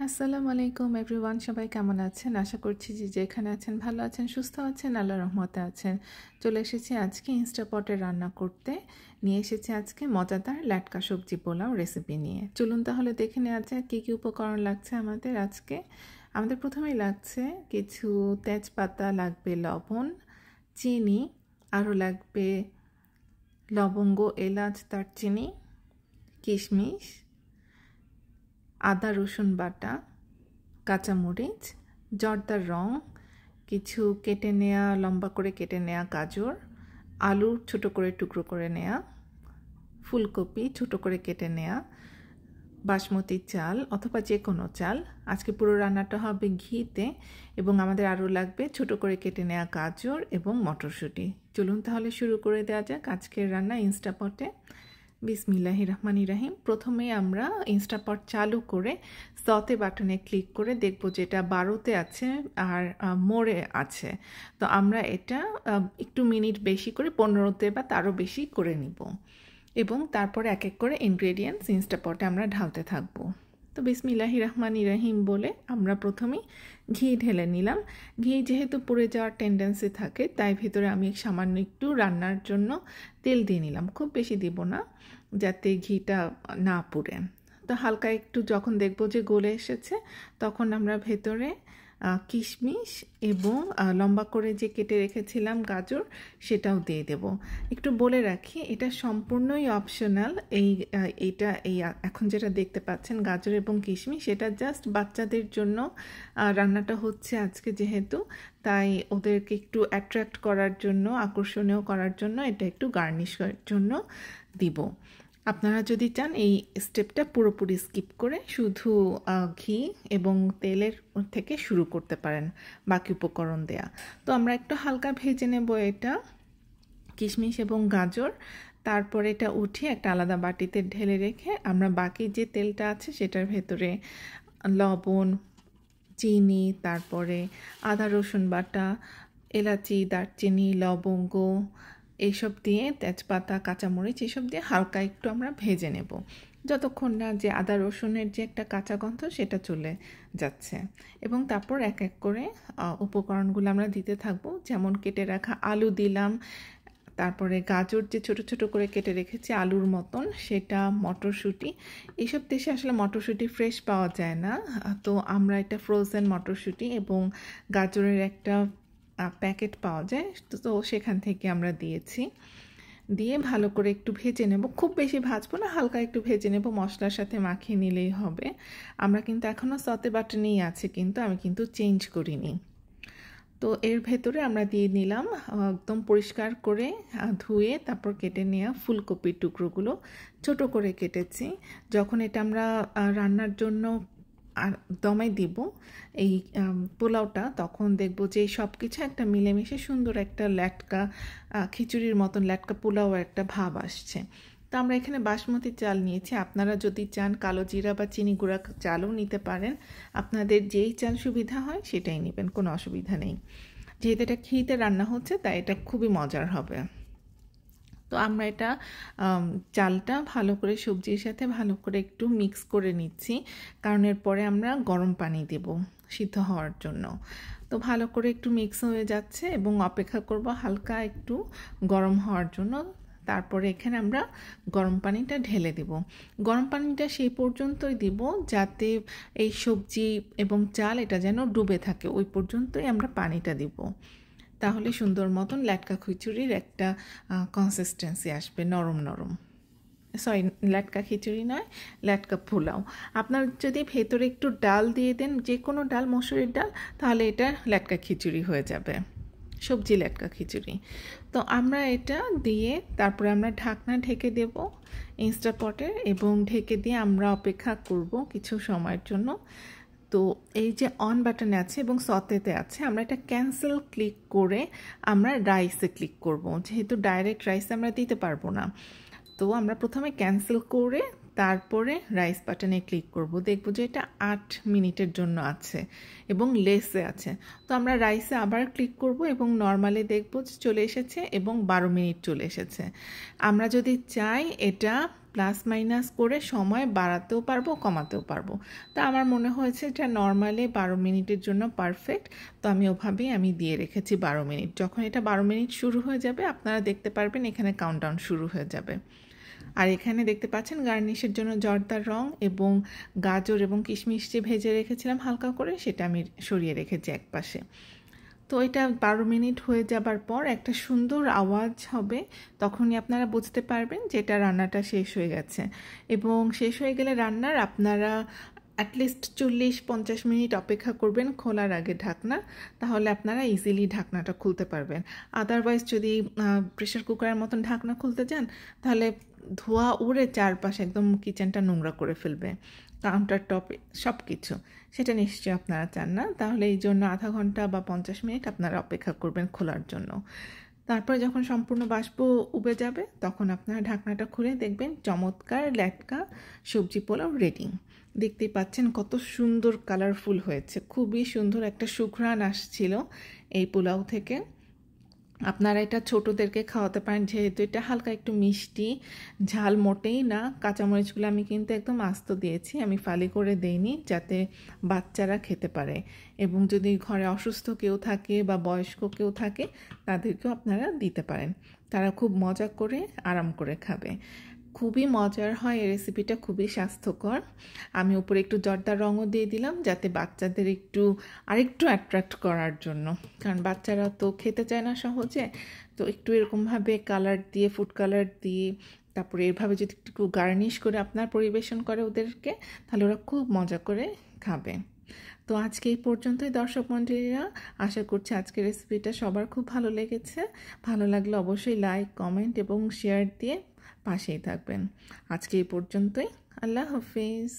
আসসালামু আলাইকুম এভরিওয়ান, সবাই কেমন আছেন? আশা করছি যে যেখানে আছেন ভালো আছেন, সুস্থ আছেন, আল্লাহর রহমতে আছেন। চলে এসেছি আজকে ইনস্টাপটে রান্না করতে। নিয়ে এসেছি আজকে মজাদার ল্যাটকা সবজি পোলাও রেসিপি নিয়ে। চলুন তাহলে দেখে নেওয়া যাক কী কী উপকরণ লাগছে আমাদের আজকে। আমাদের প্রথমেই লাগছে কিছু তেজপাতা, লাগবে লবণ, চিনি, আরও লাগবে লবঙ্গ, এলাচ, দারচিনি, কিশমিশ, আদা রসুন বাটা, কাঁচামরিচ, জর্দার রং, কিছু কেটে নেওয়া লম্বা করে কেটে নেওয়া গাজর, আলু ছোটো করে টুকরো করে নেওয়া, ফুলকপি ছোটো করে কেটে নেওয়া, বাসমতি চাল অথবা যে কোনো চাল। আজকে পুরো রান্নাটা হবে ঘিতে। এবং আমাদের আরও লাগবে ছোটো করে কেটে নেওয়া গাজর এবং মটরশুঁটি। চলুন তাহলে শুরু করে দেওয়া যাক আজকের রান্না ইনস্টাপটে। বিসমিল্লাহির রহমানির রহিম। প্রথমে আমরা ইনস্টাপট চালু করে সতে বাটনে ক্লিক করে দেখব যেটা 12তে আছে আর মোড়ে আছে। তো আমরা এটা একটু মিনিট বেশি করে 15তে বা তারও বেশি করে নিব এবং তারপরে এক এক করে ইনগ্রেডিয়েন্টস ইনস্টাপটে আমরা ঢালতে থাকব। তো বিসমিল্লাহির রহমানির রহিম বলে আমরা প্রথমেই ঘি ঢেলে নিলাম। ঘি যেহেতু পুড়ে যাওয়ার টেন্ডেন্সি থাকে, তাই ভিতরে আমি সামান্য একটু রান্নার জন্য তেল দিয়ে নিলাম, খুব বেশি দিব না যাতে ঘিটা না পুড়ে। তো হালকা একটু যখন দেখব যে গলে এসেছে, তখন আমরা ভেতরে কিশমিশ এবং লম্বা করে যে কেটে রেখেছিলাম গাজর, সেটাও দিয়ে দেব। একটু বলে রাখি, এটা সম্পূর্ণই অপশনাল। এই এখন যেটা দেখতে পাচ্ছেন গাজর এবং কিশমিশ, এটা জাস্ট বাচ্চাদের জন্য রান্নাটা হচ্ছে আজকে যেহেতু, তাই ওদেরকে একটু অ্যাট্রাক্ট করার জন্য, আকর্ষণীয় করার জন্য এটা একটু গার্নিশের জন্য দিব। আপনারা যদি চান এই স্টেপটা পুরোপুরি স্কিপ করে শুধু ঘি এবং তেলের থেকে শুরু করতে পারেন বাকি উপকরণ দেয়া। তো আমরা একটু হালকা ভেজে নেব এটা কিশমিশ এবং গাজর। তারপরে এটা উঠিয়ে একটা আলাদা বাটিতে ঢেলে রেখে আমরা বাকি যে তেলটা আছে সেটার ভেতরে লবণ, চিনি, তারপরে আদা রসুন বাটা, এলাচি, দারচিনি, লবঙ্গ এইসব দিয়ে, তেজপাতা, কাঁচামরিচ এসব দিয়ে হালকা একটু আমরা ভেজে নেব যতক্ষণ না যে আদা রসুনের যে একটা কাঁচা গন্ধ সেটা চলে যাচ্ছে। এবং তারপর এক এক করে উপকরণগুলো আমরা দিতে থাকবো। যেমন কেটে রাখা আলু দিলাম, তারপরে গাজর যে ছোট ছোট করে কেটে রেখেছি আলুর মতন সেটা, মটরশুঁটি। এইসব দেশে আসলে মটরশুঁটি ফ্রেশ পাওয়া যায় না, তো আমরা এটা ফ্রোজেন মটরশুঁটি এবং গাজরের একটা প্যাকেট পাওয়া যায়, তো সেখান থেকে আমরা দিয়েছি। দিয়ে ভালো করে একটু ভেজে নেব, খুব বেশি ভাজবো না, হালকা একটু ভেজে নেব, মশলার সাথে মাখিয়ে নিলেই হবে। আমরা কিন্তু এখনও সতে বাটনেই আছে, কিন্তু আমি কিন্তু চেঞ্জ করিনি। তো এর ভেতরে আমরা দিয়ে নিলাম একদম পরিষ্কার করে ধুয়ে তারপর কেটে নেওয়া ফুলকপির টুকরোগুলো ছোট করে কেটেছি। যখন এটা আমরা রান্নার জন্য আর দমে দিব এই পোলাওটা, তখন দেখব যে সব কিছু একটা মিলেমিশে সুন্দর একটা ল্যাটকা খিচুড়ির মতন ল্যাটকা পোলাও একটা ভাব আসছে। তো আমরা এখানে বাসমতি চাল নিয়েছি। আপনারা যদি চান কালো জিরা বা চিনি গুঁড়া চালও নিতে পারেন, আপনাদের যেই চাল সুবিধা হয় সেটাই নেবেন, কোনো অসুবিধা নেই। যেহেতু এটা ঘিতে রান্না হচ্ছে তাই এটা খুবই মজার হবে। তো আমরা এটা চালটা ভালো করে সবজির সাথে ভালো করে একটু মিক্স করে নিচ্ছি, কারণ এরপরে আমরা গরম পানি দেব সিদ্ধ হওয়ার জন্য। তো ভালো করে একটু মিক্স হয়ে যাচ্ছে এবং অপেক্ষা করব হালকা একটু গরম হওয়ার জন্য। তারপরে এখানে আমরা গরম পানিটা ঢেলে দেব। গরম পানিটা সেই পর্যন্তই দিব যাতে এই সবজি এবং চাল এটা যেন ডুবে থাকে, ওই পর্যন্তই আমরা পানিটা দিব। তাহলে সুন্দর মতন ল্যাটকা খিচুড়ির একটা কনসিস্টেন্সি আসবে, নরম নরম। সরি, ল্যাটকা খিচুড়ি নয়, ল্যাটকা পোলাও। আপনার যদি ভেতরে একটু ডাল দিয়ে দেন, যে কোনো ডাল, মসুরির ডাল, তাহলে এটা ল্যাটকা খিচুড়ি হয়ে যাবে, সবজি ল্যাটকা খিচুড়ি। তো আমরা এটা দিয়ে তারপরে আমরা ঢাকনা ঢেকে দেব ইনস্টাপটের, এবং ঢেকে দিয়ে আমরা অপেক্ষা করব কিছু সময়ের জন্য। তো এই যে অন বাটনে আছে এবং সতেতে আছে, আমরা এটা ক্যান্সেল ক্লিক করে আমরা রাইসে ক্লিক করব, যেহেতু ডাইরেক্ট রাইসে আমরা দিতে পারবো না। তো আমরা প্রথমে ক্যান্সেল করে তারপরে রাইস বাটনে ক্লিক করব, দেখব যে এটা 8 মিনিটের জন্য আছে এবং লেসে আছে। তো আমরা রাইসে আবার ক্লিক করব এবং নর্মালি দেখব যে চলে এসেছে এবং 12 মিনিট চলে এসেছে। আমরা যদি চাই এটা প্লাস মাইনাস করে সময় বাড়াতেও পারবো, কমাতেও পারবো। তা আমার মনে হয়েছে এটা নর্মালি 12 মিনিটের জন্য পারফেক্ট, তো আমি ওভাবেই দিয়ে রেখেছি 12 মিনিট। যখন এটা 12 মিনিট শুরু হয়ে যাবে আপনারা দেখতে পারবেন এখানে কাউন্টডাউন শুরু হয়ে যাবে। আর এখানে দেখতে পাচ্ছেন গার্নিশের জন্য জর্দার রং এবং গাজর এবং কিশমিশ যে ভেজে রেখেছিলাম হালকা করে, সেটা আমি সরিয়ে রেখেছি একপাশে। তো এটা 12 মিনিট হয়ে যাবার পর একটা সুন্দর আওয়াজ হবে, তখনই আপনারা বুঝতে পারবেন যে এটা রান্নাটা শেষ হয়ে গেছে। এবং শেষ হয়ে গেলে রান্নার আপনারা অ্যাটলিস্ট 40-50 মিনিট অপেক্ষা করবেন খোলার আগে ঢাকনা, তাহলে আপনারা ইজিলি ঢাকনাটা খুলতে পারবেন। আদারওয়াইজ যদি প্রেশার কুকারের মতন ঢাকনা খুলতে যান তাহলে ধোঁয়া উড়ে চারপাশে একদম কিচেনটা নোংরা করে ফেলবে, কাউন্টার টপে সব কিছু। সেটা নিশ্চয়ই আপনারা চান না, তাহলে এই জন্য আধা ঘন্টা বা 50 মিনিট আপনারা অপেক্ষা করবেন খোলার জন্য। তারপর যখন সম্পূর্ণ বাষ্প উবে যাবে তখন আপনারা ঢাকনাটা খুলে দেখবেন চমৎকার ল্যাটকা সবজি পোলাও রেডি। দেখতেই পাচ্ছেন কত সুন্দর কালারফুল হয়েছে, খুবই সুন্দর একটা সুঘ্রাণ আসছিল এই পোলাও থেকে। আপনারা এটা ছোটোদেরকে খাওয়াতে পারেন, যেহেতু এটা হালকা একটু মিষ্টি, ঝাল মোটেই না। কাঁচামরিচগুলো আমি কিন্তু একদম আস্ত দিয়েছি, আমি ফালি করে দেইনি, যাতে বাচ্চারা খেতে পারে। এবং যদি ঘরে অসুস্থ কেউ থাকে বা বয়স্ক কেউ থাকে তাদেরকেও আপনারা দিতে পারেন, তারা খুব মজা করে আরাম করে খাবে। খুবই মজার হয় এই রেসিপিটা, খুবই স্বাস্থ্যকর। আমি উপরে একটু জর্দার রঙও দিয়ে দিলাম যাতে বাচ্চাদের আরেকটু অ্যাট্রাক্ট করার জন্য, কারণ বাচ্চারা তো খেতে চায় না সহজে। তো একটু এরকমভাবে কালার দিয়ে, ফুড কালার দিয়ে, তারপরে এভাবে যদি একটু গার্নিশ করে আপনার পরিবেশন করে ওদেরকে, তাহলে ওরা খুব মজা করে খাবে। তো আজকে এই পর্যন্তই দর্শক মণ্ডলীরা, আশা করছি আজকের রেসিপিটা সবার খুব ভালো লেগেছে। ভালো লাগলে অবশ্যই লাইক, কমেন্ট এবং শেয়ার দিয়ে পাশেই থাকবেন। আজকে এই পর্যন্তই, আল্লাহ হাফেজ।